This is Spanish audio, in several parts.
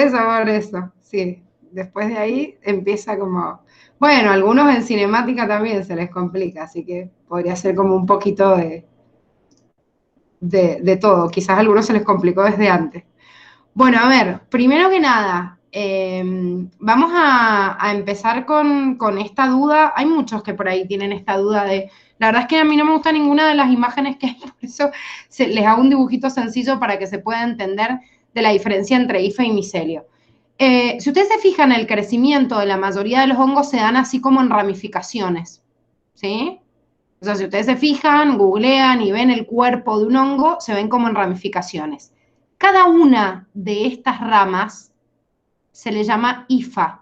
por eso, sí. Después de ahí empieza como... Bueno, a algunos en cinemática también se les complica, así que podría ser como un poquito de todo. Quizás a algunos se les complicó desde antes. Bueno, a ver, primero que nada, vamos a empezar con esta duda. Hay muchos que por ahí tienen esta duda de... La verdad es que a mí no me gusta ninguna de las imágenes que hay, por eso les hago un dibujito sencillo para que se pueda entender de la diferencia entre hifa y micelio. Si ustedes se fijan, el crecimiento de la mayoría de los hongos se dan así como en ramificaciones, ¿sí? O sea, si ustedes se fijan, googlean y ven el cuerpo de un hongo, se ven como en ramificaciones. Cada una de estas ramas se le llama hifa.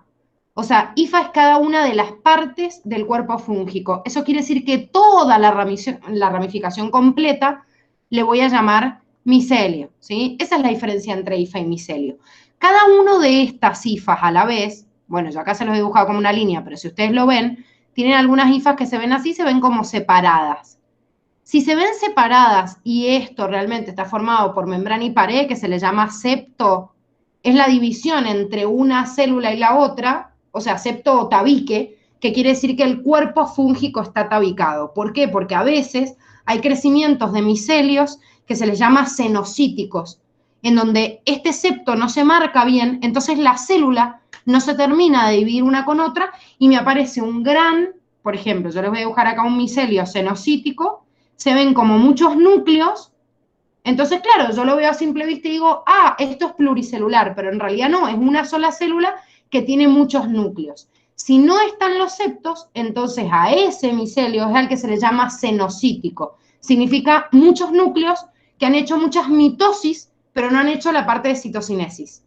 O sea, hifa es cada una de las partes del cuerpo fúngico. Eso quiere decir que toda la ramificación completa le voy a llamar micelio, ¿sí? Esa es la diferencia entre hifa y micelio. Cada uno de estas hifas a la vez, bueno, yo acá se los he dibujado como una línea, pero si ustedes lo ven, tienen algunas hifas que se ven así, se ven como separadas. Si se ven separadas y esto realmente está formado por membrana y pared, que se le llama septo, es la división entre una célula y la otra, o sea, septo o tabique, que quiere decir que el cuerpo fúngico está tabicado. ¿Por qué? Porque a veces hay crecimientos de micelios que se les llama cenocíticos, en donde este septo no se marca bien, entonces la célula no se termina de dividir una con otra y me aparece un gran, por ejemplo, yo les voy a dibujar acá un micelio cenocítico, se ven como muchos núcleos. Entonces, claro, yo lo veo a simple vista y digo, ah, esto es pluricelular, pero en realidad no, es una sola célula que tiene muchos núcleos. Si no están los septos, entonces a ese micelio es al que se le llama cenocítico. Significa muchos núcleos que han hecho muchas mitosis, pero no han hecho la parte de citocinesis.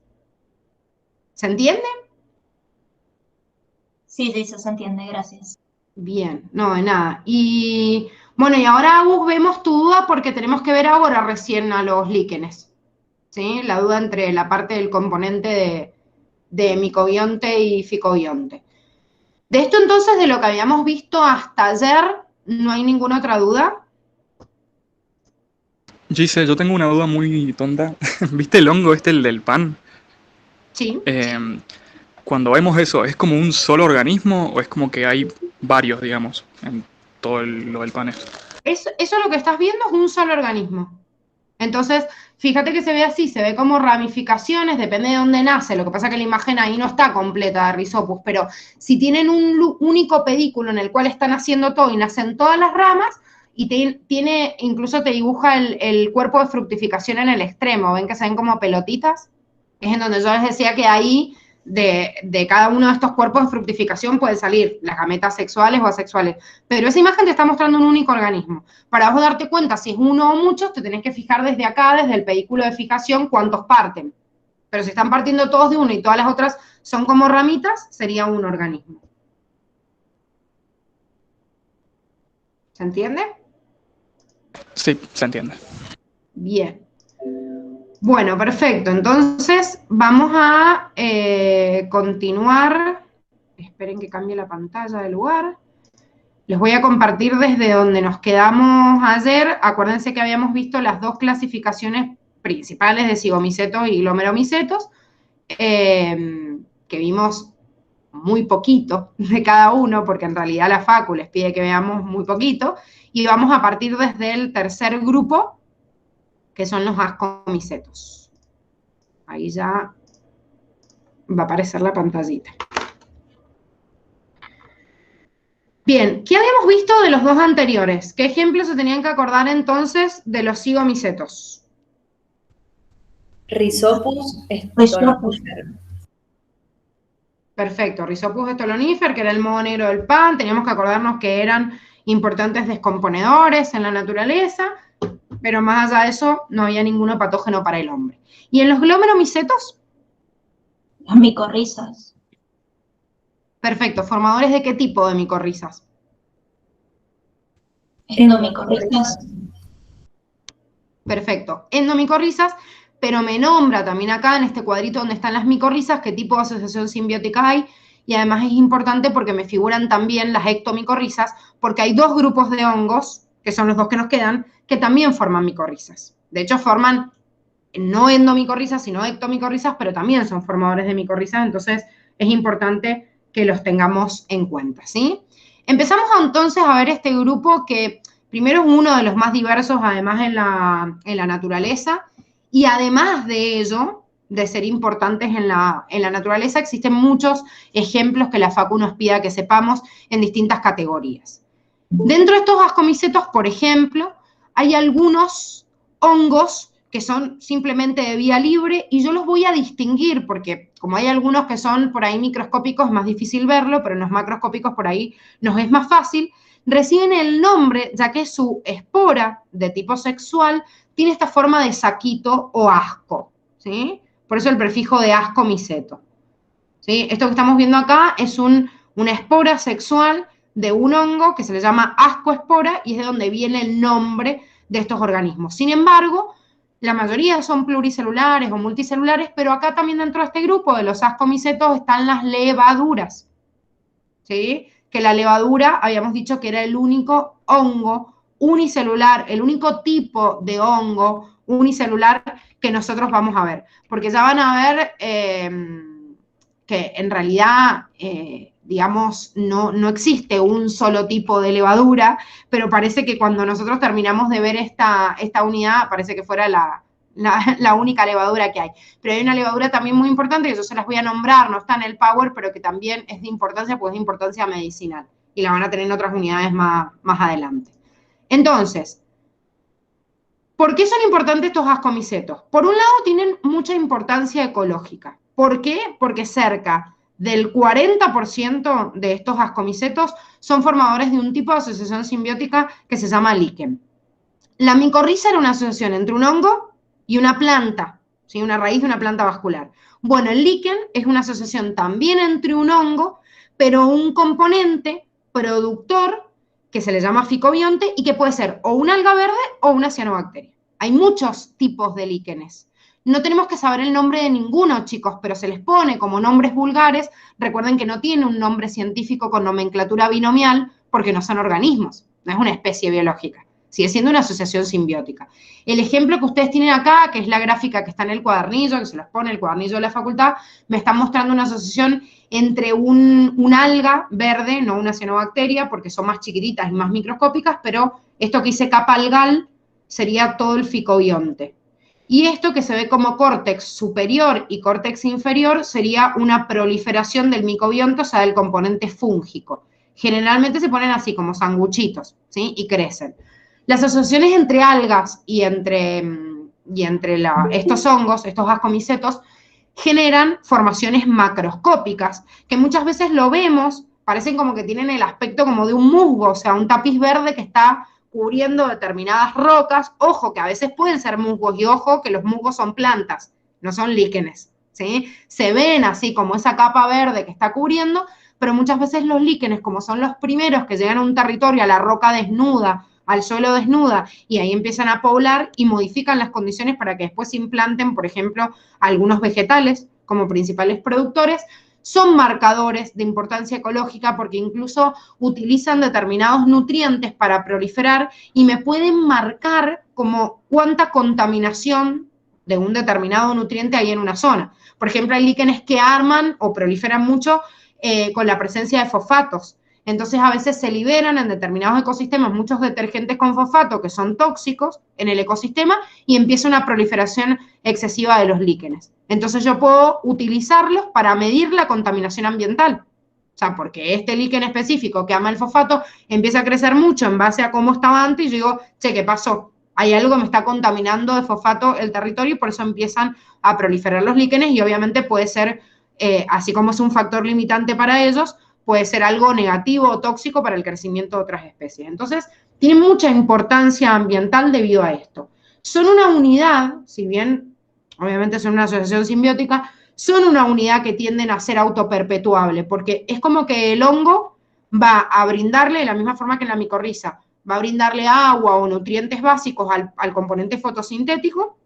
¿Se entiende? Sí, sí, se entiende, gracias. Bien, no, de nada. Y bueno, y ahora, Agus, vemos tu duda porque tenemos que ver ahora recién a los líquenes, ¿sí? La duda entre la parte del componente de micobionte y ficobionte. De esto entonces, de lo que habíamos visto hasta ayer, ¿no hay ninguna otra duda? Gise, yo tengo una duda muy tonta. ¿Viste el hongo este, el del pan? Sí. Eh, Cuando vemos eso, ¿es como un solo organismo o es como que hay varios, digamos, en todo lo del pan? Eso lo que estás viendo es un solo organismo. Entonces, fíjate que se ve así, se ve como ramificaciones, depende de dónde nace. Lo que pasa es que la imagen ahí no está completa de Rhizopus, pero si tienen un único pedículo en el cual están haciendo todo y nacen todas las ramas, y tiene, incluso te dibuja el cuerpo de fructificación en el extremo, ven que se ven como pelotitas, es en donde yo les decía que ahí de cada uno de estos cuerpos de fructificación pueden salir las gametas sexuales o asexuales, pero esa imagen te está mostrando un único organismo. Para vos darte cuenta si es uno o muchos, te tenés que fijar desde acá, desde el pedículo de fijación, cuántos parten. Pero si están partiendo todos de uno y todas las otras son como ramitas, sería un organismo. ¿Se entiende? Sí, se entiende. Bien. Bueno, perfecto. Entonces vamos a continuar. Esperen que cambie la pantalla de lugar. Les voy a compartir desde donde nos quedamos ayer. Acuérdense que habíamos visto las dos clasificaciones principales de cigomicetos y glomeromicetos, que vimos muy poquito de cada uno, porque en realidad la facu les pide que veamos muy poquito, y vamos a partir desde el tercer grupo, que son los ascomicetos. Ahí ya va a aparecer la pantallita. Bien, ¿qué habíamos visto de los dos anteriores? ¿Qué ejemplos se tenían que acordar entonces de los cigomicetos? Rhizopus Rhizopus. stolonifer. Perfecto, Rhizopus stolonifer, que era el moho negro del pan, teníamos que acordarnos que eran importantes descomponedores en la naturaleza, pero más allá de eso no había ninguno patógeno para el hombre. ¿Y en los glomeromicetos? Las micorrizas. Perfecto, ¿formadores de qué tipo de micorrizas? Endomicorrizas. Perfecto, endomicorrizas, pero me nombra también acá en este cuadrito donde están las micorrizas qué tipo de asociación simbiótica hay, y además es importante porque me figuran también las ectomicorrizas, porque hay dos grupos de hongos, que son los dos que nos quedan, que también forman micorrizas. De hecho, forman no endomicorrizas, sino ectomicorrizas, pero también son formadores de micorrizas, entonces es importante que los tengamos en cuenta, ¿sí? Empezamos entonces a ver este grupo que primero es uno de los más diversos, además en la naturaleza, y además de ello, de ser importantes en la naturaleza, existen muchos ejemplos que la Facu nos pida que sepamos en distintas categorías. Dentro de estos ascomicetos, por ejemplo, hay algunos hongos que son simplemente de vía libre, y yo los voy a distinguir porque como hay algunos que son por ahí microscópicos, es más difícil verlo, pero en los macroscópicos por ahí nos es más fácil, reciben el nombre ya que su espora de tipo sexual tiene esta forma de saquito o asco, ¿sí? Por eso el prefijo de ascomiceto, ¿sí? Esto que estamos viendo acá es una espora sexual de un hongo que se le llama ascoespora y es de donde viene el nombre de estos organismos. Sin embargo, la mayoría son pluricelulares o multicelulares, pero acá también dentro de este grupo de los ascomicetos están las levaduras, ¿sí? Que la levadura, habíamos dicho que era el único hongo unicelular, el único tipo de hongo unicelular que nosotros vamos a ver, porque ya van a ver que en realidad, digamos, no existe un solo tipo de levadura, pero parece que cuando nosotros terminamos de ver esta unidad, parece que fuera la única levadura que hay. Pero hay una levadura también muy importante, que yo se las voy a nombrar, no está en el Power, pero que también es de importancia, pues es de importancia medicinal, y la van a tener en otras unidades más adelante. Entonces, ¿por qué son importantes estos ascomicetos? Por un lado, tienen mucha importancia ecológica. ¿Por qué? Porque cerca del 40% de estos ascomicetos son formadores de un tipo de asociación simbiótica que se llama líquen. La micorriza era una asociación entre un hongo y una planta, ¿sí? Una raíz de una planta vascular. Bueno, el líquen es una asociación también entre un hongo, pero un componente productor que se le llama ficobionte y que puede ser o una alga verde o una cianobacteria. Hay muchos tipos de líquenes. No tenemos que saber el nombre de ninguno, chicos, pero se les pone como nombres vulgares. Recuerden que no tiene un nombre científico con nomenclatura binomial porque no son organismos, no es una especie biológica. Sigue siendo una asociación simbiótica. El ejemplo que ustedes tienen acá, que es la gráfica que está en el cuadernillo, que se los pone el cuadernillo de la facultad, me está mostrando una asociación entre una alga verde, no una cianobacteria, porque son más chiquititas y más microscópicas, pero esto que dice capa algal sería todo el ficobionte. Y esto que se ve como córtex superior y córtex inferior sería una proliferación del micobionte, o sea, del componente fúngico. Generalmente se ponen así, como sanguchitos, ¿sí? Y crecen. Las asociaciones entre algas y entre estos hongos, estos ascomicetos, generan formaciones macroscópicas, que muchas veces lo vemos, parecen como que tienen el aspecto como de un musgo, o sea, un tapiz verde que está cubriendo determinadas rocas. Ojo, que a veces pueden ser musgos, y ojo que los musgos son plantas, no son líquenes, ¿sí? Se ven así como esa capa verde que está cubriendo, pero muchas veces los líquenes, como son los primeros que llegan a un territorio, a la roca desnuda, al suelo desnuda, y ahí empiezan a poblar y modifican las condiciones para que después se implanten, por ejemplo, algunos vegetales como principales productores, son marcadores de importancia ecológica porque incluso utilizan determinados nutrientes para proliferar y me pueden marcar como cuánta contaminación de un determinado nutriente hay en una zona. Por ejemplo, hay líquenes que arman o proliferan mucho con la presencia de fosfatos. Entonces, a veces se liberan en determinados ecosistemas muchos detergentes con fosfato que son tóxicos en el ecosistema y empieza una proliferación excesiva de los líquenes. Entonces, yo puedo utilizarlos para medir la contaminación ambiental. O sea, porque este líquen específico que ama el fosfato empieza a crecer mucho en base a cómo estaba antes y yo digo, che, ¿qué pasó? Hay algo que me está contaminando de fosfato el territorio y por eso empiezan a proliferar los líquenes y obviamente puede ser, así como es un factor limitante para ellos, puede ser algo negativo o tóxico para el crecimiento de otras especies. Entonces, tiene mucha importancia ambiental debido a esto. Son una unidad, si bien obviamente son una asociación simbiótica, son una unidad que tienden a ser autoperpetuable, porque es como que el hongo va a brindarle, de la misma forma que en la micorriza, va a brindarle agua o nutrientes básicos al componente fotosintético,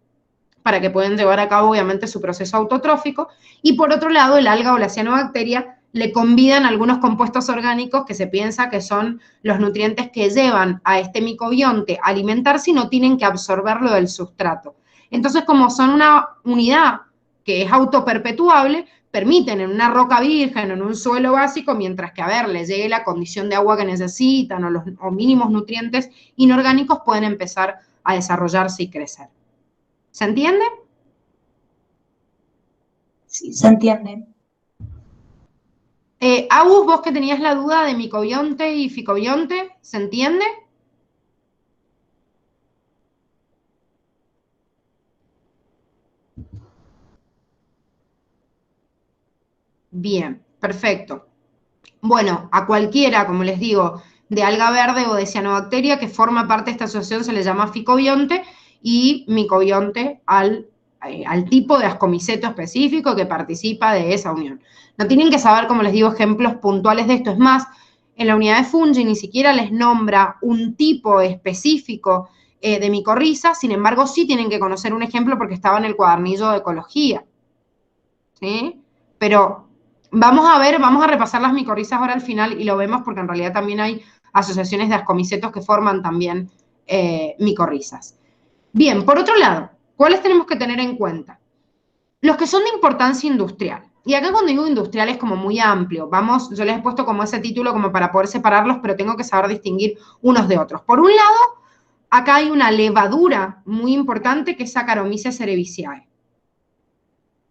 para que puedan llevar a cabo, obviamente, su proceso autotrófico, y por otro lado, el alga o la cianobacteria le convidan algunos compuestos orgánicos que se piensa que son los nutrientes que llevan a este micobionte a alimentarse y no tienen que absorberlo del sustrato. Entonces, como son una unidad que es autoperpetuable, permiten en una roca virgen, en un suelo básico, mientras que, a ver, les llegue la condición de agua que necesitan o mínimos nutrientes inorgánicos, pueden empezar a desarrollarse y crecer. ¿Se entiende? Sí, se entiende. Agus, vos que tenías la duda de micobionte y ficobionte, ¿se entiende? Bien, perfecto. Bueno, a cualquiera, como les digo, de alga verde o de cianobacteria que forma parte de esta asociación se le llama ficobionte, y micobionte al tipo de ascomiceto específico que participa de esa unión. No tienen que saber, como les digo, ejemplos puntuales de esto. Es más, en la unidad de fungi ni siquiera les nombra un tipo específico de micorriza, sin embargo sí tienen que conocer un ejemplo porque estaba en el cuadernillo de ecología. ¿Sí? Pero vamos a repasar las micorrizas ahora al final y lo vemos porque en realidad también hay asociaciones de ascomicetos que forman también micorrizas. Bien, por otro lado, ¿cuáles tenemos que tener en cuenta? Los que son de importancia industrial. Y acá cuando digo industrial es como muy amplio. Vamos, yo les he puesto como ese título como para poder separarlos, pero tengo que saber distinguir unos de otros. Por un lado, acá hay una levadura muy importante que es Saccharomyces cerevisiae.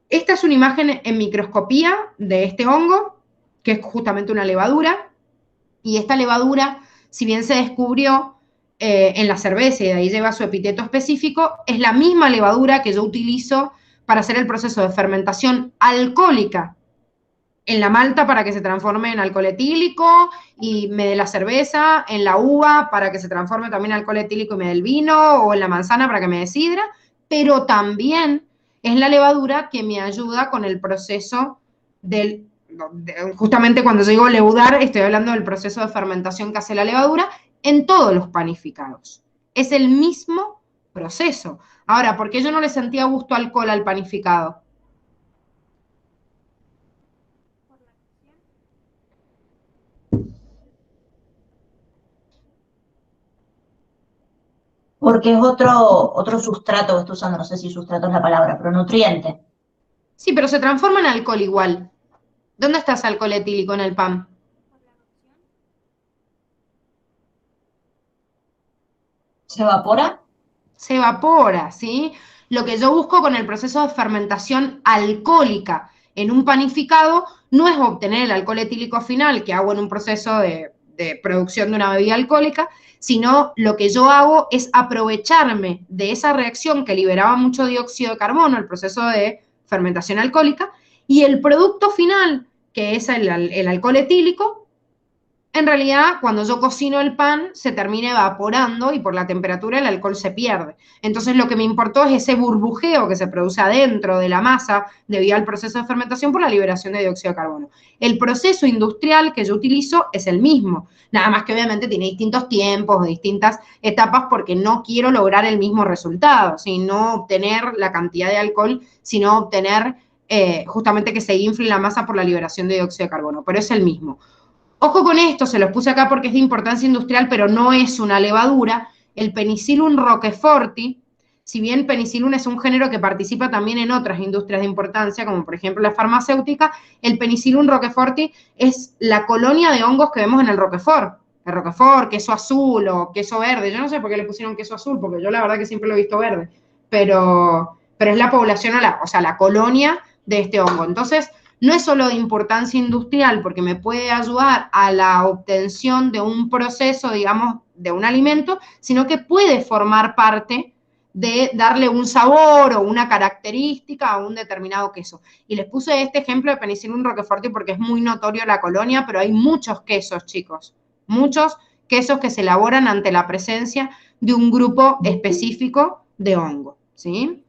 Esta es una imagen en microscopía de este hongo, que es justamente una levadura, y esta levadura, si bien se descubrió en la cerveza y de ahí lleva su epíteto específico, es la misma levadura que yo utilizo para hacer el proceso de fermentación alcohólica en la malta para que se transforme en alcohol etílico y me dé la cerveza, en la uva para que se transforme también en alcohol etílico y me dé el vino, o en la manzana para que me dé sidra, pero también es la levadura que me ayuda con el proceso justamente cuando yo digo leudar, estoy hablando del proceso de fermentación que hace la levadura en todos los panificados. Es el mismo proceso. Ahora, ¿por qué yo no le sentía gusto a alcohol al panificado? Porque es otro sustrato que estoy usando, no sé si sustrato es la palabra, pero nutriente. Sí, pero se transforma en alcohol igual. ¿Dónde está ese alcohol etílico en el pan? ¿Se evapora? Se evapora, ¿sí? Lo que yo busco con el proceso de fermentación alcohólica en un panificado no es obtener el alcohol etílico final que hago en un proceso de producción de una bebida alcohólica, sino lo que yo hago es aprovecharme de esa reacción que liberaba mucho dióxido de carbono, el proceso de fermentación alcohólica, y el producto final, que es el alcohol etílico, en realidad, cuando yo cocino el pan, se termina evaporando y por la temperatura el alcohol se pierde. Entonces, lo que me importó es ese burbujeo que se produce adentro de la masa debido al proceso de fermentación por la liberación de dióxido de carbono. El proceso industrial que yo utilizo es el mismo, nada más que obviamente tiene distintos tiempos, distintas etapas, porque no quiero lograr el mismo resultado, no obtener la cantidad de alcohol, sino obtener justamente que se infle la masa por la liberación de dióxido de carbono, pero es el mismo. Ojo con esto, se los puse acá porque es de importancia industrial, pero no es una levadura. El Penicillium roqueforti, si bien Penicillium es un género que participa también en otras industrias de importancia, como por ejemplo la farmacéutica, el Penicillium roqueforti es la colonia de hongos que vemos en el Roquefort. El Roquefort, queso azul o queso verde. Yo no sé por qué le pusieron queso azul, porque yo la verdad que siempre lo he visto verde. Pero es la población, o sea, la colonia de este hongo. Entonces, no es solo de importancia industrial porque me puede ayudar a la obtención de un proceso, digamos, de un alimento, sino que puede formar parte de darle un sabor o una característica a un determinado queso. Y les puse este ejemplo de Penicillium roqueforti porque es muy notorio la colonia, pero hay muchos quesos, chicos, muchos quesos que se elaboran ante la presencia de un grupo específico de hongo, ¿sí?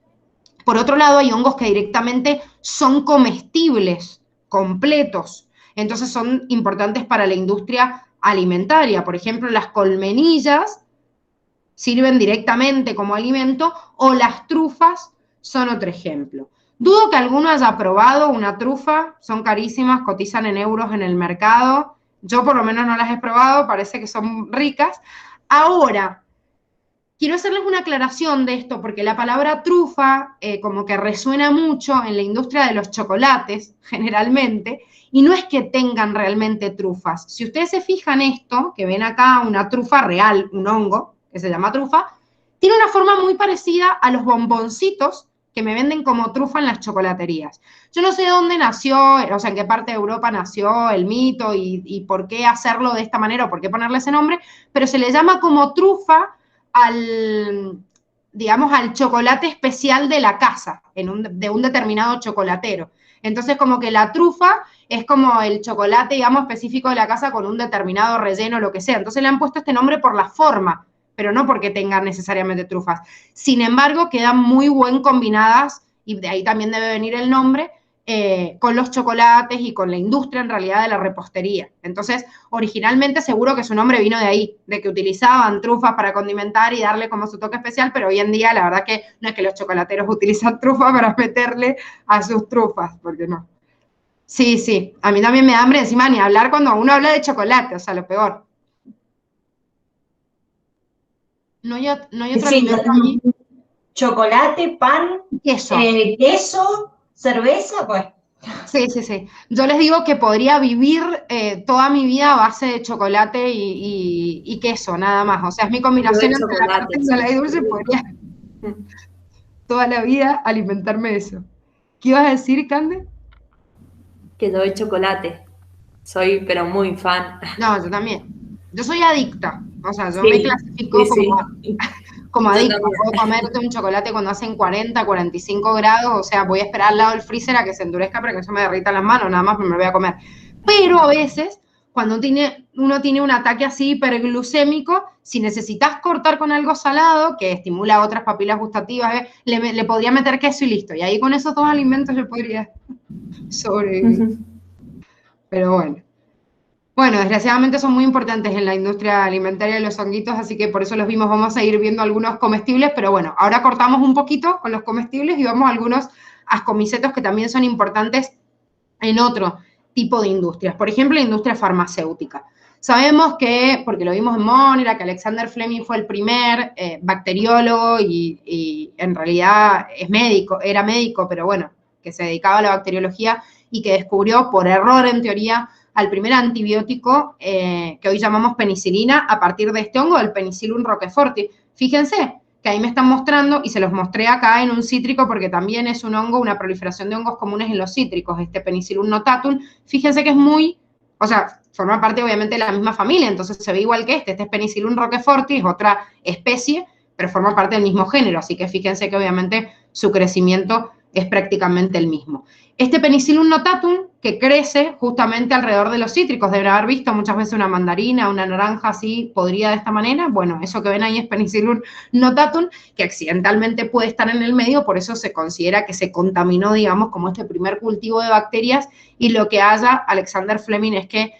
Por otro lado, hay hongos que directamente son comestibles, completos. Entonces son importantes para la industria alimentaria. Por ejemplo, las colmenillas sirven directamente como alimento o las trufas son otro ejemplo. Dudo que alguno haya probado una trufa, son carísimas, cotizan en euros en el mercado. Yo por lo menos no las he probado, parece que son ricas. Ahora, quiero hacerles una aclaración de esto, porque la palabra trufa como que resuena mucho en la industria de los chocolates, generalmente, y no es que tengan realmente trufas. Si ustedes se fijan esto, que ven acá una trufa real, un hongo, que se llama trufa, tiene una forma muy parecida a los bomboncitos que me venden como trufa en las chocolaterías. Yo no sé de dónde nació, o sea, en qué parte de Europa nació el mito y por qué hacerlo de esta manera o por qué ponerle ese nombre, pero se le llama como trufa digamos, al chocolate especial de la casa, de un determinado chocolatero. Entonces, como que la trufa es como el chocolate, digamos, específico de la casa con un determinado relleno, lo que sea. Entonces le han puesto este nombre por la forma, pero no porque tengan necesariamente trufas. Sin embargo, quedan muy buen combinadas, y de ahí también debe venir el nombre, con los chocolates y con la industria en realidad de la repostería. Entonces, originalmente seguro que su nombre vino de ahí, de que utilizaban trufas para condimentar y darle como su toque especial, pero hoy en día la verdad que no es que los chocolateros utilizan trufa para meterle a sus trufas, porque no. Sí, sí, a mí también me da hambre encima ni hablar cuando uno habla de chocolate, o sea, lo peor. No hay otro Sí, alimento ahí. chocolate, pan, Queso. queso, cerveza, pues. Sí, sí, sí. Yo les digo que podría vivir toda mi vida a base de chocolate y queso, nada más. O sea, es mi Yo combinación de entre la chocolate, parte sí. salada y dulce, podría toda la vida alimentarme de eso. ¿Qué ibas a decir, Cande? Que yo de chocolate. Soy, pero muy fan. No, yo también. Yo soy adicta. O sea, yo me Sí, sí, clasifico sí. como Yo adicta. también. Puedo comerte un chocolate cuando hacen 40, 45 grados. O sea, voy a esperar al lado del freezer a que se endurezca para que no se me derrita las manos, nada más, pero me lo voy a comer. Pero a veces, cuando uno tiene un ataque así hiperglucémico, si necesitas cortar con algo salado, que estimula otras papilas gustativas, le podría meter queso y listo. Y ahí con esos dos alimentos yo podría sobrevivir. Pero bueno. Bueno, desgraciadamente son muy importantes en la industria alimentaria de los honguitos, así que por eso los vimos. Vamos a ir viendo algunos comestibles, pero bueno, ahora cortamos un poquito con los comestibles y vamos a algunos ascomicetos que también son importantes en otro tipo de industrias. Por ejemplo, la industria farmacéutica. Sabemos que, porque lo vimos en Monera, que Alexander Fleming fue el primer bacteriólogo y en realidad es médico, era médico, pero bueno, que se dedicaba a la bacteriología y que descubrió por error, en teoría, al primer antibiótico que hoy llamamos penicilina a partir de este hongo, el Penicillium roqueforti. Fíjense que ahí me están mostrando, y se los mostré acá en un cítrico porque también es un hongo, una proliferación de hongos comunes en los cítricos, este Penicillium notatum. Fíjense que es muy, o sea, forma parte obviamente de la misma familia, entonces se ve igual que este es Penicillium roqueforti, es otra especie, pero forma parte del mismo género, así que fíjense que obviamente su crecimiento es prácticamente el mismo. Este Penicillium notatum, que crece justamente alrededor de los cítricos, deben haber visto muchas veces una mandarina, una naranja así podrida de esta manera, bueno, eso que ven ahí es Penicillium notatum, que accidentalmente puede estar en el medio, por eso se considera que se contaminó, digamos, como este primer cultivo de bacterias, y lo que haya Alexander Fleming es que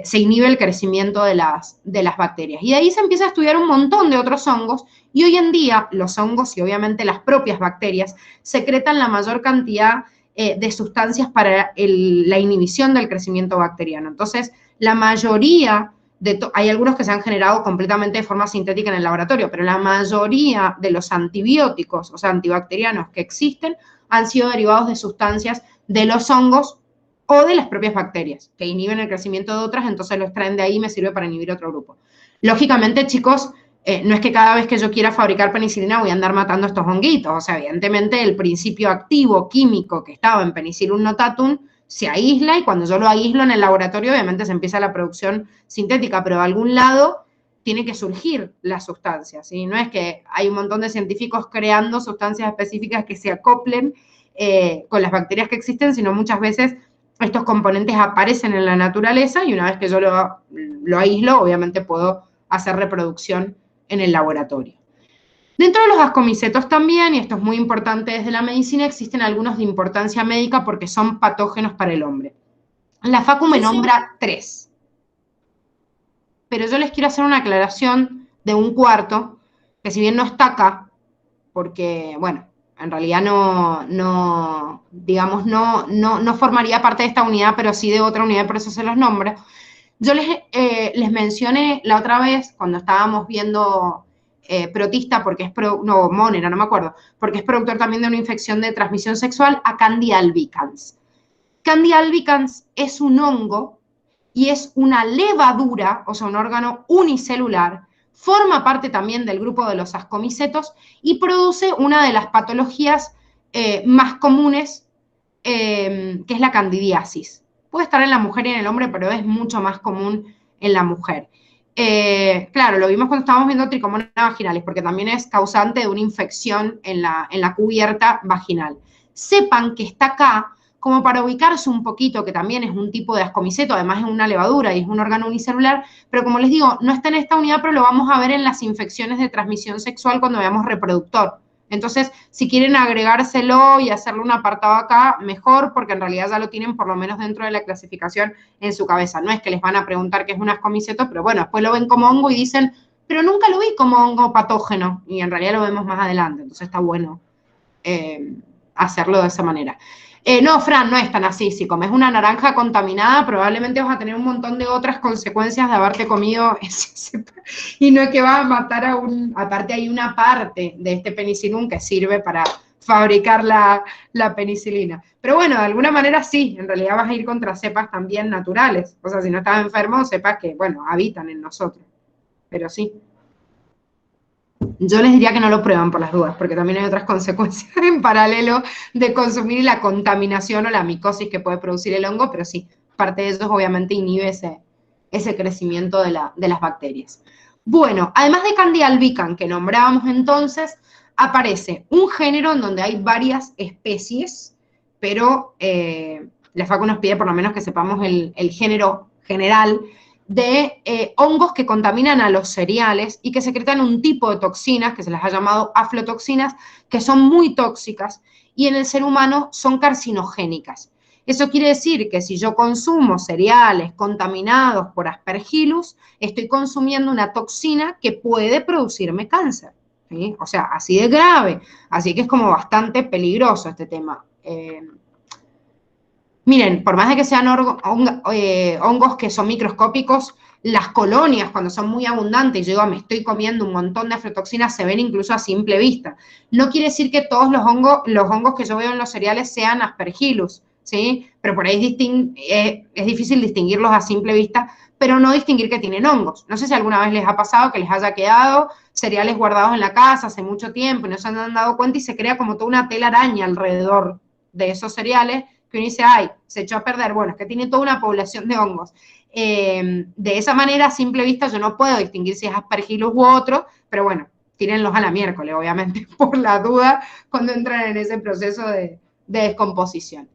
se inhibe el crecimiento de las bacterias. Y de ahí se empieza a estudiar un montón de otros hongos, y hoy en día los hongos y obviamente las propias bacterias secretan la mayor cantidad de sustancias para la inhibición del crecimiento bacteriano. Entonces, la mayoría hay algunos que se han generado completamente de forma sintética en el laboratorio, pero la mayoría de los antibióticos, o sea, antibacterianos que existen, han sido derivados de sustancias de los hongos o de las propias bacterias, que inhiben el crecimiento de otras, entonces lo extraen de ahí y me sirve para inhibir otro grupo. Lógicamente, chicos, no es que cada vez que yo quiera fabricar penicilina voy a andar matando estos honguitos, o sea, evidentemente el principio activo químico que estaba en Penicillium notatum se aísla y cuando yo lo aíslo en el laboratorio obviamente se empieza la producción sintética, pero de algún lado tiene que surgir la sustancia, ¿sí? No es que hay un montón de científicos creando sustancias específicas que se acoplen con las bacterias que existen, sino muchas veces estos componentes aparecen en la naturaleza y una vez que yo lo aíslo, obviamente puedo hacer reproducción en el laboratorio. Dentro de los ascomicetos también, y esto es muy importante desde la medicina, existen algunos de importancia médica porque son patógenos para el hombre. La Facu me nombra 3, pero yo les quiero hacer una aclaración de un cuarto, que si bien no está acá, porque, bueno, en realidad no formaría parte de esta unidad, pero sí de otra unidad, por eso se los nombro. Yo les mencioné la otra vez, cuando estábamos viendo protista, porque es, no, Monera, no me acuerdo, porque es productor también de una infección de transmisión sexual, a Candida albicans. Candida albicans es un hongo y es una levadura, o sea, un órgano unicelular, forma parte también del grupo de los ascomicetos y produce una de las patologías más comunes, que es la candidiasis. Puede estar en la mujer y en el hombre, pero es mucho más común en la mujer. Claro, lo vimos cuando estábamos viendo tricomonas vaginales, porque también es causante de una infección en la cubierta vaginal. Sepan que está acá como para ubicarse un poquito, que también es un tipo de ascomiceto, además es una levadura y es un órgano unicelular, pero como les digo, no está en esta unidad, pero lo vamos a ver en las infecciones de transmisión sexual cuando veamos reproductor. Entonces, si quieren agregárselo y hacerle un apartado acá, mejor, porque en realidad ya lo tienen por lo menos dentro de la clasificación en su cabeza. No es que les van a preguntar qué es un ascomiceto, pero bueno, después lo ven como hongo y dicen, pero nunca lo vi como hongo patógeno, y en realidad lo vemos más adelante, entonces está bueno hacerlo de esa manera. No, Fran, no es tan así. Si comes una naranja contaminada, probablemente vas a tener un montón de otras consecuencias de haberte comido ese, y no es que vas a matar a un... Aparte hay una parte de este penicilum que sirve para fabricar la penicilina. Pero bueno, de alguna manera sí, en realidad vas a ir contra cepas también naturales. O sea, si no estás enfermo, sepas que, bueno, habitan en nosotros. Pero sí. Yo les diría que no lo prueban por las dudas, porque también hay otras consecuencias en paralelo de consumir la contaminación o la micosis que puede producir el hongo, pero sí, parte de eso obviamente inhibe ese crecimiento de las bacterias. Bueno, además de Candida albicans, que nombrábamos entonces, aparece un género en donde hay varias especies, pero la Facu nos pide por lo menos que sepamos el género general, de hongos que contaminan a los cereales y que secretan un tipo de toxinas, que se las ha llamado aflotoxinas, que son muy tóxicas y en el ser humano son carcinogénicas. Eso quiere decir que si yo consumo cereales contaminados por Aspergillus, estoy consumiendo una toxina que puede producirme cáncer, ¿sí? O sea, así de grave. Así que es como bastante peligroso este tema. Miren, por más de que sean hongos que son microscópicos, las colonias, cuando son muy abundantes, yo digo, me estoy comiendo un montón de aflatoxinas, se ven incluso a simple vista. No quiere decir que todos los hongos que yo veo en los cereales sean Aspergillus, ¿sí? Pero por ahí es difícil distinguirlos a simple vista, pero no distinguir que tienen hongos. No sé si alguna vez les ha pasado que les haya quedado cereales guardados en la casa hace mucho tiempo y no se han dado cuenta y se crea como toda una telaraña alrededor de esos cereales, que uno dice, ay, se echó a perder. Bueno, es que tiene toda una población de hongos. De esa manera, a simple vista, yo no puedo distinguir si es Aspergillus u otro, pero bueno, tírenlos a la miércoles, obviamente, por la duda, cuando entran en ese proceso de descomposición.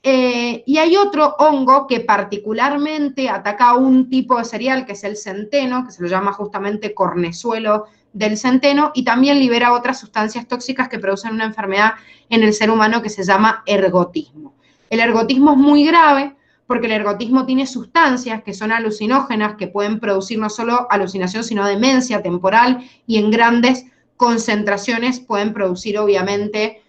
Y hay otro hongo que particularmente ataca a un tipo de cereal, que es el centeno, que se lo llama justamente cornezuelo del centeno, y también libera otras sustancias tóxicas que producen una enfermedad en el ser humano que se llama ergotismo. El ergotismo es muy grave porque el ergotismo tiene sustancias que son alucinógenas, que pueden producir no solo alucinación, sino demencia temporal, y en grandes concentraciones pueden producir, obviamente,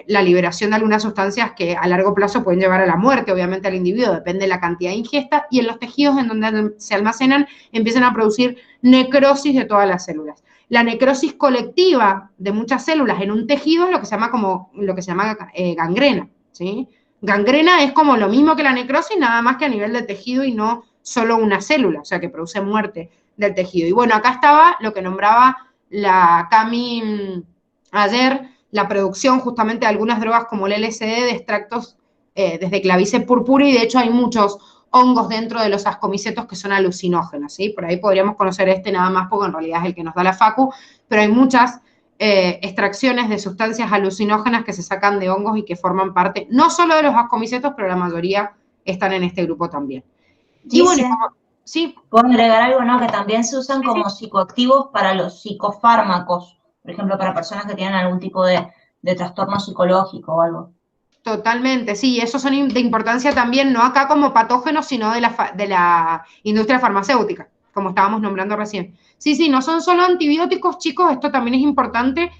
la liberación de algunas sustancias que a largo plazo pueden llevar a la muerte, obviamente, al individuo, depende de la cantidad de ingesta, y en los tejidos en donde se almacenan empiezan a producir necrosis de todas las células. La necrosis colectiva de muchas células en un tejido es lo que se llama gangrena, ¿sí? Gangrena es como lo mismo que la necrosis, nada más que a nivel de tejido y no solo una célula, o sea, que produce muerte del tejido. Y bueno, acá estaba lo que nombraba la Cami ayer, la producción justamente de algunas drogas como el LSD de extractos desde Clavice purpura, y de hecho hay muchos hongos dentro de los ascomicetos que son alucinógenos, ¿sí? Por ahí podríamos conocer nada más porque en realidad es el que nos da la Facu, pero hay muchas extracciones de sustancias alucinógenas que se sacan de hongos y que forman parte no solo de los ascomicetos, pero la mayoría están en este grupo también. Y bueno, sí. Puedo agregar algo, ¿no? Que también se usan como psicoactivos para los psicofármacos, por ejemplo, para personas que tienen algún tipo de trastorno psicológico o algo. Totalmente, sí, esos son de importancia también, no acá como patógenos, sino de la industria farmacéutica, como estábamos nombrando recién. Sí, no son solo antibióticos, chicos, esto también es importante.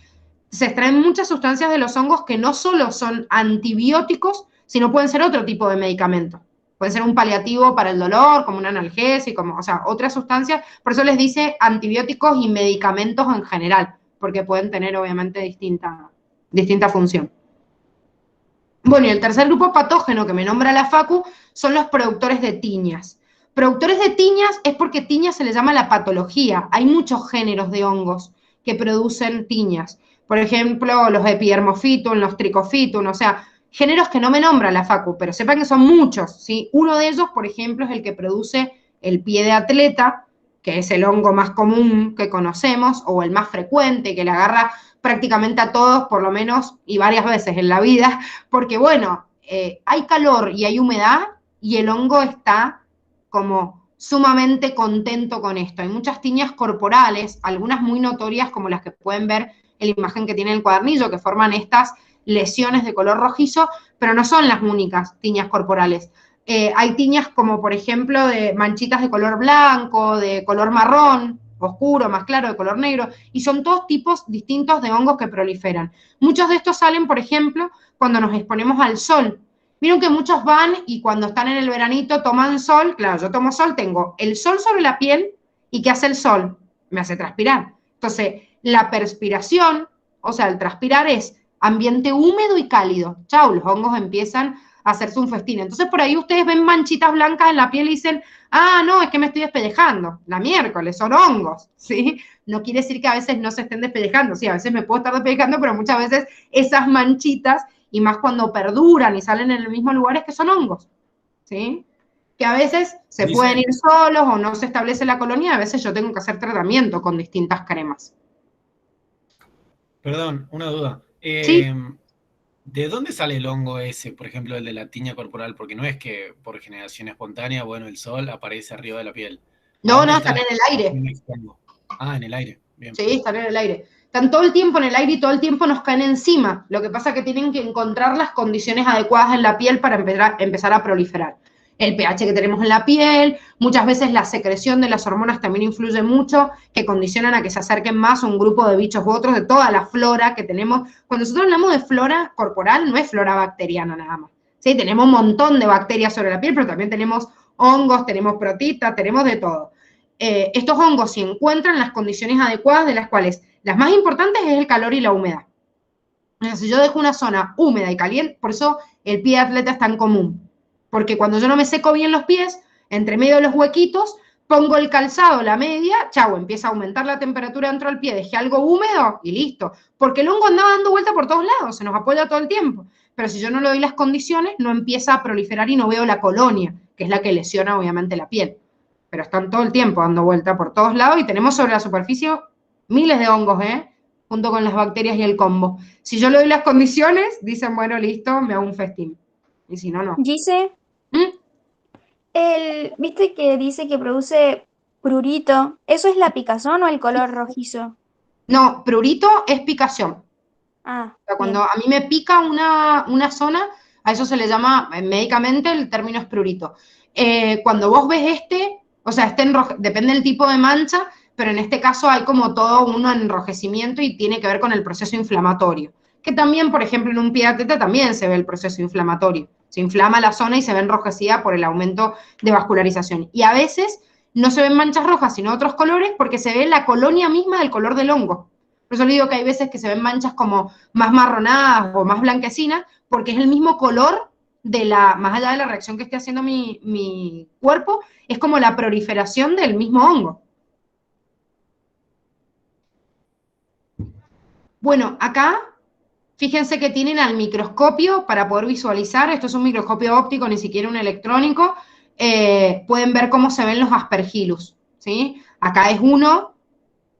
Se extraen muchas sustancias de los hongos que no solo son antibióticos, sino pueden ser otro tipo de medicamentos. Puede ser un paliativo para el dolor, como un analgésico, o sea, otras sustancias. Por eso les dice antibióticos y medicamentos en general, porque pueden tener obviamente distinta función. Bueno, y el tercer grupo patógeno que me nombra la Facu son los productores de tiñas. Productores de tiñas es porque tiña se le llama la patología. Hay muchos géneros de hongos que producen tiñas. Por ejemplo, los epidermofitum, los tricofitum, o sea, géneros que no me nombra la Facu, pero sepan que son muchos, ¿sí? Uno de ellos, por ejemplo, es el que produce el pie de atleta, que es el hongo más común que conocemos, o el más frecuente, que le agarra prácticamente a todos, por lo menos, y varias veces en la vida, porque bueno, hay calor y hay humedad, y el hongo está como sumamente contento con esto. Hay muchas tiñas corporales, algunas muy notorias, como las que pueden ver en la imagen que tiene el cuadernillo, que forman estas lesiones de color rojizo, pero no son las únicas tiñas corporales. Hay tiñas como, por ejemplo, de manchitas de color blanco, de color marrón, oscuro, más claro, de color negro, y son todos tipos distintos de hongos que proliferan. Muchos de estos salen, por ejemplo, cuando nos exponemos al sol. Vieron que muchos van y cuando están en el veranito toman sol. Claro, yo tomo sol, tengo el sol sobre la piel, ¿y qué hace el sol? Me hace transpirar. Entonces, la perspiración, o sea, el transpirar es ambiente húmedo y cálido. Chau, los hongos empiezan a hacerse un festín. Entonces, por ahí ustedes ven manchitas blancas en la piel y dicen, ah, no, es que me estoy despellejando. La miércoles, son hongos, ¿sí? No quiere decir que a veces no se estén despellejando. Sí, a veces me puedo estar despellejando, pero muchas veces esas manchitas, y más cuando perduran y salen en el mismo lugar, es que son hongos, ¿sí? Que a veces se pueden ir solos o no se establece la colonia, a veces yo tengo que hacer tratamiento con distintas cremas. Perdón, una duda. Sí. ¿De dónde sale el hongo ese, por ejemplo, el de la tiña corporal? Porque no es que por generación espontánea, bueno, el sol aparece arriba de la piel. No, están en el aire. Ah, en el aire. Bien. Sí, están en el aire. Están todo el tiempo en el aire y todo el tiempo nos caen encima. Lo que pasa es que tienen que encontrar las condiciones adecuadas en la piel para empezar a proliferar. El pH que tenemos en la piel, muchas veces la secreción de las hormonas también influye mucho, que condicionan a que se acerquen más a un grupo de bichos u otros, de toda la flora que tenemos. Cuando nosotros hablamos de flora corporal, no es flora bacteriana nada más. ¿Sí? Tenemos un montón de bacterias sobre la piel, pero también tenemos hongos, tenemos protistas, tenemos de todo. Estos hongos, si encuentran las condiciones adecuadas, de las cuales las más importantes es el calor y la humedad. O sea, si yo dejo una zona húmeda y caliente, por eso el pie de atleta es tan común. Porque cuando yo no me seco bien los pies, entre medio de los huequitos, pongo el calzado, la media, chau, empieza a aumentar la temperatura dentro del pie, dejé algo húmedo y listo. Porque el hongo andaba dando vuelta por todos lados, se nos apoya todo el tiempo. Pero si yo no le doy las condiciones, no empieza a proliferar y no veo la colonia, que es la que lesiona obviamente la piel. Pero están todo el tiempo dando vuelta por todos lados y tenemos sobre la superficie miles de hongos, junto con las bacterias y el combo. Si yo le doy las condiciones, dicen, bueno, listo, me hago un festín. Y si no, no. Gise, ¿viste que dice que produce prurito? ¿Eso es la picazón o el color rojizo? No, prurito es picación. Ah, O sea, cuando a mí me pica una zona, a eso se le llama médicamente, el término es prurito. Cuando vos ves o sea, depende del tipo de mancha, pero en este caso hay como todo un enrojecimiento y tiene que ver con el proceso inflamatorio. Que también, por ejemplo, en un pie de atleta también se ve el proceso inflamatorio. Se inflama la zona y se ve enrojecida por el aumento de vascularización. Y a veces no se ven manchas rojas, sino otros colores, porque se ve la colonia misma del color del hongo. Por eso le digo que hay veces que se ven manchas como más marronadas o más blanquecinas, porque es el mismo color más allá de la reacción que esté haciendo mi cuerpo, es como la proliferación del mismo hongo. Bueno, acá, fíjense que tienen al microscopio para poder visualizar, esto es un microscopio óptico, ni siquiera un electrónico, pueden ver cómo se ven los aspergillus, ¿sí? Acá es uno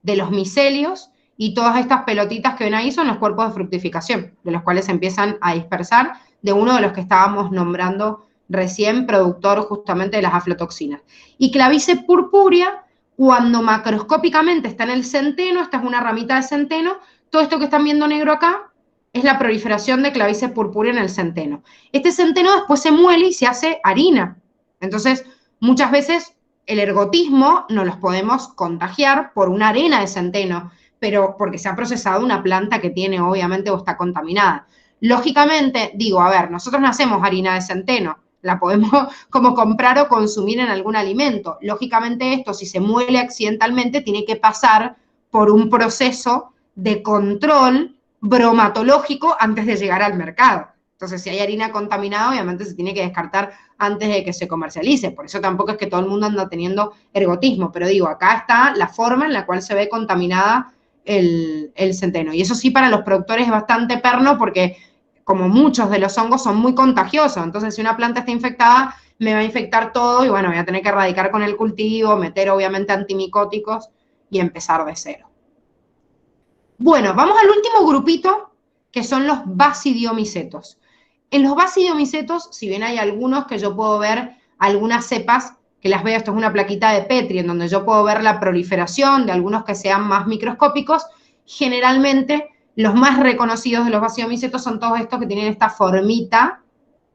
de los micelios, y todas estas pelotitas que ven ahí son los cuerpos de fructificación, de los cuales se empiezan a dispersar, de uno de los que estábamos nombrando recién, productor justamente de las aflatoxinas. Y Clavice purpúrea, cuando macroscópicamente está en el centeno, esta es una ramita de centeno, todo esto que están viendo negro acá es la proliferación de Clavice purpúrea en el centeno. Este centeno después se muele y se hace harina. Entonces, muchas veces el ergotismo nos los podemos contagiar por una arena de centeno, pero porque se ha procesado una planta que tiene, obviamente, o está contaminada. Lógicamente, digo, a ver, nosotros no hacemos harina de centeno, la podemos como comprar o consumir en algún alimento. Lógicamente esto, si se muele accidentalmente, tiene que pasar por un proceso de control bromatológico antes de llegar al mercado. Entonces, si hay harina contaminada, obviamente se tiene que descartar antes de que se comercialice. Por eso tampoco es que todo el mundo anda teniendo ergotismo. Pero digo, acá está la forma en la cual se ve contaminada el centeno. Y eso sí, para los productores es bastante perno porque, como muchos de los hongos, son muy contagiosos. Entonces, si una planta está infectada, me va a infectar todo y, bueno, voy a tener que erradicar con el cultivo, meter, obviamente, antimicóticos y empezar de cero. Bueno, vamos al último grupito, que son los basidiomicetos. En los basidiomicetos, si bien hay algunos que yo puedo ver, algunas cepas, que las veo, esto es una plaquita de Petri, en donde yo puedo ver la proliferación de algunos que sean más microscópicos, generalmente los más reconocidos de los basidiomicetos son todos estos que tienen esta formita,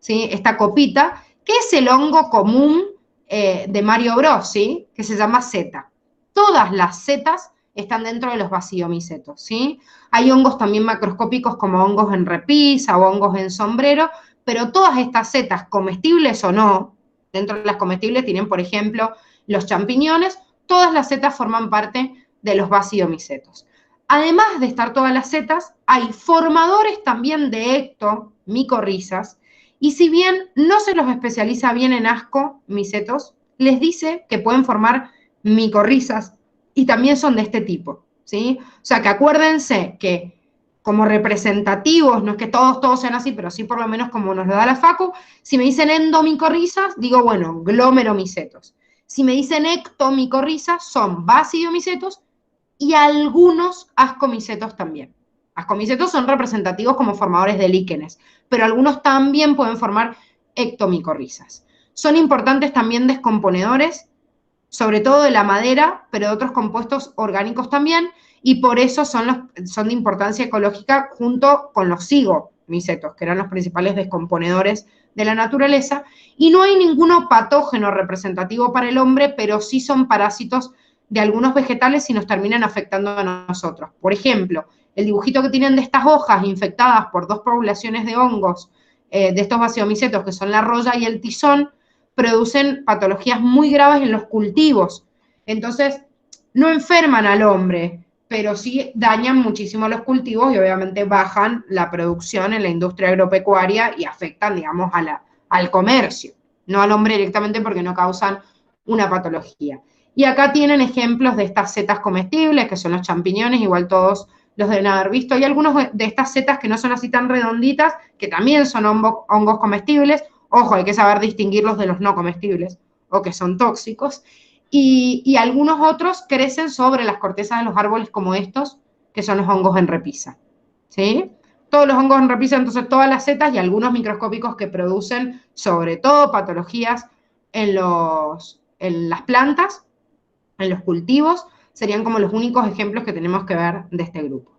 ¿sí? Esta copita, que es el hongo común de Mario Bros, ¿sí? Que se llama seta. Todas las setas están dentro de los basidiomicetos, ¿sí? Hay hongos también macroscópicos como hongos en repisa o hongos en sombrero, pero todas estas setas, comestibles o no, dentro de las comestibles tienen, por ejemplo, los champiñones, todas las setas forman parte de los basidiomicetos. Además de estar todas las setas, hay formadores también de ectomicorrizas, y si bien no se los especializa bien en ascomicetos, les dice que pueden formar micorrizas y también son de este tipo, ¿sí? O sea, que acuérdense que como representativos, no es que todos sean así, pero sí por lo menos como nos lo da la Facu, si me dicen endomicorrizas, digo, bueno, glomeromicetos. Si me dicen ectomicorrizas, son basidiomicetos y algunos ascomicetos también. Ascomicetos son representativos como formadores de líquenes, pero algunos también pueden formar ectomicorrizas. Son importantes también descomponedores, sobre todo de la madera, pero de otros compuestos orgánicos también, y por eso son de importancia ecológica junto con los zigomicetos, que eran los principales descomponedores de la naturaleza, y no hay ninguno patógeno representativo para el hombre, pero sí son parásitos de algunos vegetales y nos terminan afectando a nosotros. Por ejemplo, el dibujito que tienen de estas hojas infectadas por dos poblaciones de hongos, de estos basidiomicetos, que son la roya y el tizón, producen patologías muy graves en los cultivos. Entonces, no enferman al hombre, pero sí dañan muchísimo los cultivos y obviamente bajan la producción en la industria agropecuaria y afectan, digamos, al comercio, no al hombre directamente porque no causan una patología. Y acá tienen ejemplos de estas setas comestibles, que son los champiñones, igual todos los deben haber visto. Y algunos de estas setas que no son así tan redonditas, que también son hongos comestibles. Ojo, hay que saber distinguirlos de los no comestibles o que son tóxicos. Y algunos otros crecen sobre las cortezas de los árboles como estos, que son los hongos en repisa, ¿sí? Todos los hongos en repisa, entonces todas las setas y algunos microscópicos que producen sobre todo patologías en las plantas, en los cultivos, serían como los únicos ejemplos que tenemos que ver de este grupo.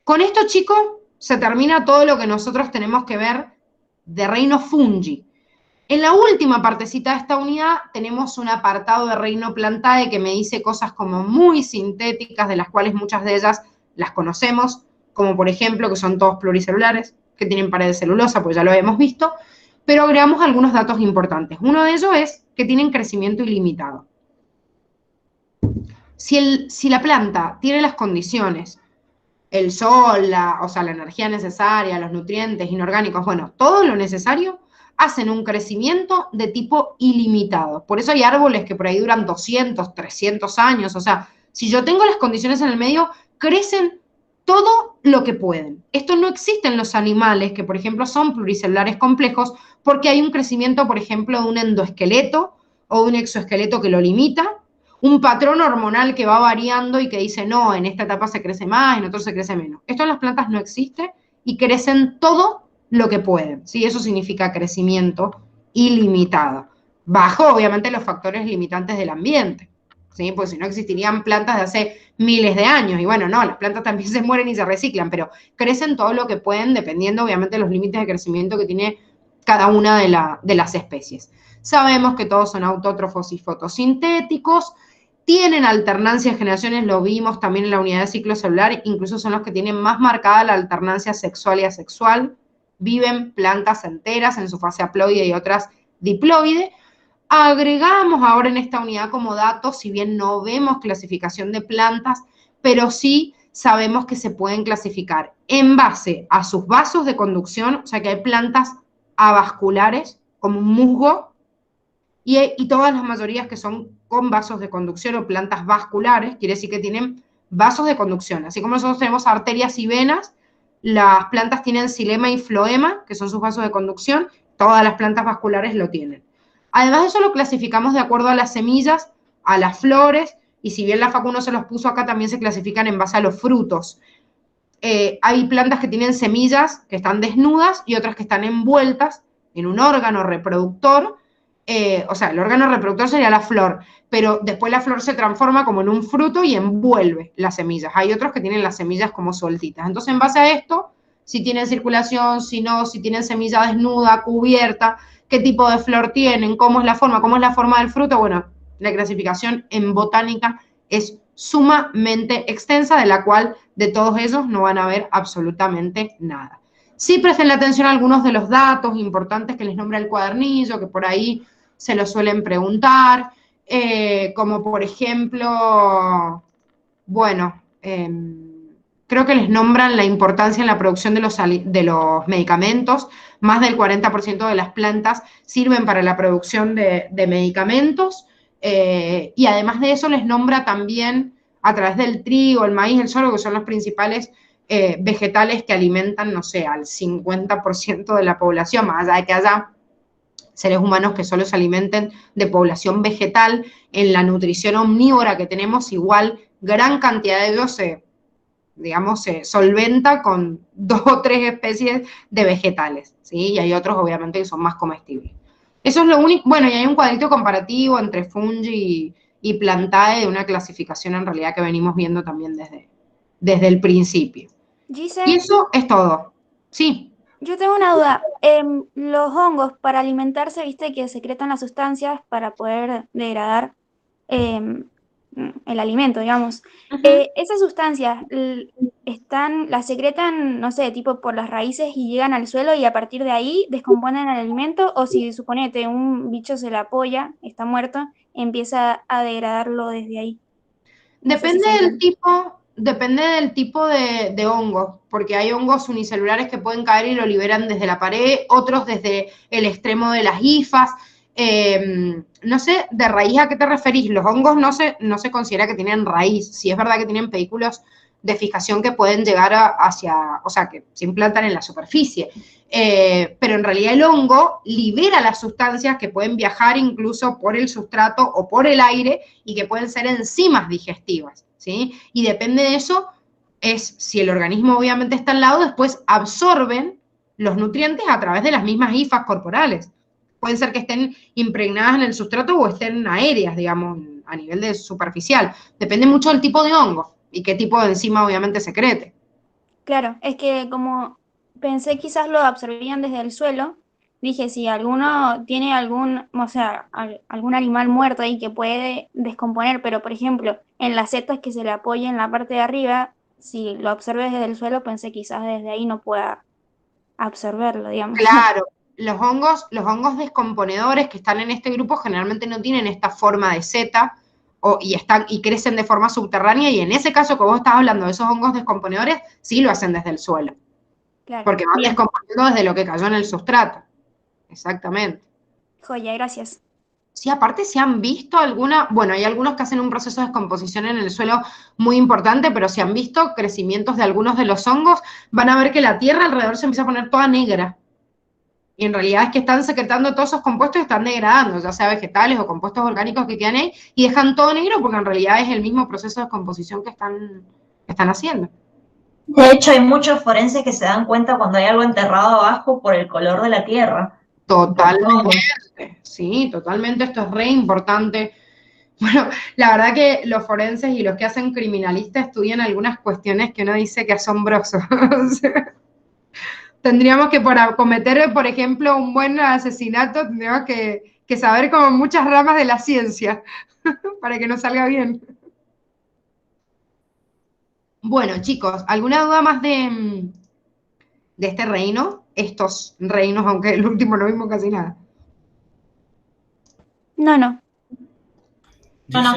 Con esto, chicos, se termina todo lo que nosotros tenemos que ver de reino fungi. En la última partecita de esta unidad tenemos un apartado de reino plantae que me dice cosas como muy sintéticas, de las cuales muchas de ellas las conocemos, como por ejemplo que son todos pluricelulares, que tienen pared de celulosa, pues ya lo hemos visto, pero agregamos algunos datos importantes. Uno de ellos es que tienen crecimiento ilimitado. Si la planta tiene las condiciones, el sol, o sea, la energía necesaria, los nutrientes inorgánicos, bueno, todo lo necesario, hacen un crecimiento de tipo ilimitado. Por eso hay árboles que por ahí duran 200, 300 años. O sea, si yo tengo las condiciones en el medio, crecen todo lo que pueden. Esto no existe en los animales, que por ejemplo son pluricelulares complejos, porque hay un crecimiento, por ejemplo, de un endoesqueleto o de un exoesqueleto que lo limita, un patrón hormonal que va variando y que dice, no, en esta etapa se crece más, en otro se crece menos. Esto en las plantas no existe y crecen todo lo que pueden, ¿sí? Eso significa crecimiento ilimitado, bajo obviamente los factores limitantes del ambiente, ¿sí? Pues si no existirían plantas de hace miles de años, y bueno, no, las plantas también se mueren y se reciclan, pero crecen todo lo que pueden dependiendo obviamente de los límites de crecimiento que tiene cada una de las especies. Sabemos que todos son autótrofos y fotosintéticos, tienen alternancia de generaciones, lo vimos también en la unidad de ciclo celular, incluso son los que tienen más marcada la alternancia sexual y asexual, viven plantas enteras en su fase haploide y otras diploide. Agregamos ahora en esta unidad como datos, si bien no vemos clasificación de plantas, pero sí sabemos que se pueden clasificar en base a sus vasos de conducción, o sea que hay plantas avasculares, como un musgo, y todas las mayorías que son con vasos de conducción o plantas vasculares, quiere decir que tienen vasos de conducción. Así como nosotros tenemos arterias y venas, las plantas tienen xilema y floema, que son sus vasos de conducción, todas las plantas vasculares lo tienen. Además de eso lo clasificamos de acuerdo a las semillas, a las flores, y si bien la Facu no se los puso acá, también se clasifican en base a los frutos. Hay plantas que tienen semillas que están desnudas y otras que están envueltas en un órgano reproductor. O sea, el órgano reproductor sería la flor, pero después la flor se transforma como en un fruto y envuelve las semillas. Hay otros que tienen las semillas como sueltitas. Entonces, en base a esto, si tienen circulación, si no, si tienen semilla desnuda, cubierta, qué tipo de flor tienen, cómo es la forma del fruto. Bueno, la clasificación en botánica es sumamente extensa, de la cual de todos ellos no van a ver absolutamente nada. Sí presten la atención a algunos de los datos importantes que les nombra el cuadernillo, que por ahí se lo suelen preguntar, como por ejemplo, bueno, creo que les nombran la importancia en la producción de los medicamentos. Más del 40% de las plantas sirven para la producción de medicamentos, y además de eso les nombra también a través del trigo, el maíz, el sorgo, que son los principales vegetales que alimentan, no sé, al 50% de la población, más allá de que haya seres humanos que solo se alimenten de población vegetal. En la nutrición omnívora que tenemos, igual gran cantidad de ellos se solventa con 2 o 3 especies de vegetales, ¿sí? Y hay otros, obviamente, que son más comestibles. Eso es lo único. Bueno, y hay un cuadrito comparativo entre fungi y plantae, de una clasificación en realidad que venimos viendo también desde el principio. Gise, Y eso es todo. Sí. yo tengo una duda. Los hongos, para alimentarse, viste que secretan las sustancias para poder degradar em, el alimento, digamos. Esas sustancias las secretan, no sé, tipo por las raíces y llegan al suelo y a partir de ahí descomponen el alimento, o si suponete un bicho se la apoya, está muerto, empieza a degradarlo desde ahí. No sé si Depende se del entiende. tipo de hongos, porque hay hongos unicelulares que pueden caer y lo liberan desde la pared, otros desde el extremo de las hifas. No sé, ¿de raíz a qué te referís? Los hongos no se considera que tienen raíz. Sí es verdad que tienen pedículos de fijación que pueden llegar o sea, que se implantan en la superficie. Pero en realidad el hongo libera las sustancias que pueden viajar incluso por el sustrato o por el aire y que pueden ser enzimas digestivas, ¿sí? Y depende de eso, es si el organismo obviamente está al lado, después absorben los nutrientes a través de las mismas hifas corporales. Pueden ser que estén impregnadas en el sustrato o estén aéreas, digamos, a nivel de superficial. Depende mucho del tipo de hongo y qué tipo de enzima obviamente secrete. Claro, es que como pensé quizás lo absorbían desde el suelo, dije si alguno tiene algún, o sea, algún animal muerto ahí que puede descomponer, pero por ejemplo, en las setas que se le apoya en la parte de arriba, si lo absorbes desde el suelo, pensé quizás desde ahí no pueda absorberlo, digamos. Claro, los hongos descomponedores que están en este grupo generalmente no tienen esta forma de seta y crecen de forma subterránea, y en ese caso que vos estás hablando de esos hongos descomponedores, sí lo hacen desde el suelo, Claro, porque van bien, descomponiendo desde lo que cayó en el sustrato. Exactamente. joya, gracias. Sí, aparte si han visto bueno, hay algunos que hacen un proceso de descomposición en el suelo muy importante, pero si han visto crecimientos de algunos de los hongos, van a ver que la tierra alrededor se empieza a poner toda negra. Y en realidad es que están secretando todos esos compuestos y están degradando, ya sea vegetales o compuestos orgánicos que quedan ahí, y dejan todo negro porque en realidad es el mismo proceso de descomposición que están haciendo. De hecho, hay muchos forenses que se dan cuenta cuando hay algo enterrado abajo por el color de la tierra. Totalmente, sí, totalmente, esto es re importante. Bueno, la verdad que los forenses y los que hacen criminalista estudian algunas cuestiones que uno dice que asombroso. O sea, tendríamos que para cometer, por ejemplo, un buen asesinato, tendríamos que saber como muchas ramas de la ciencia para que nos salga bien. Bueno, chicos, ¿alguna duda más de este reino? Estos reinos, aunque el último no vimos casi nada. No, no. No, no, Dice-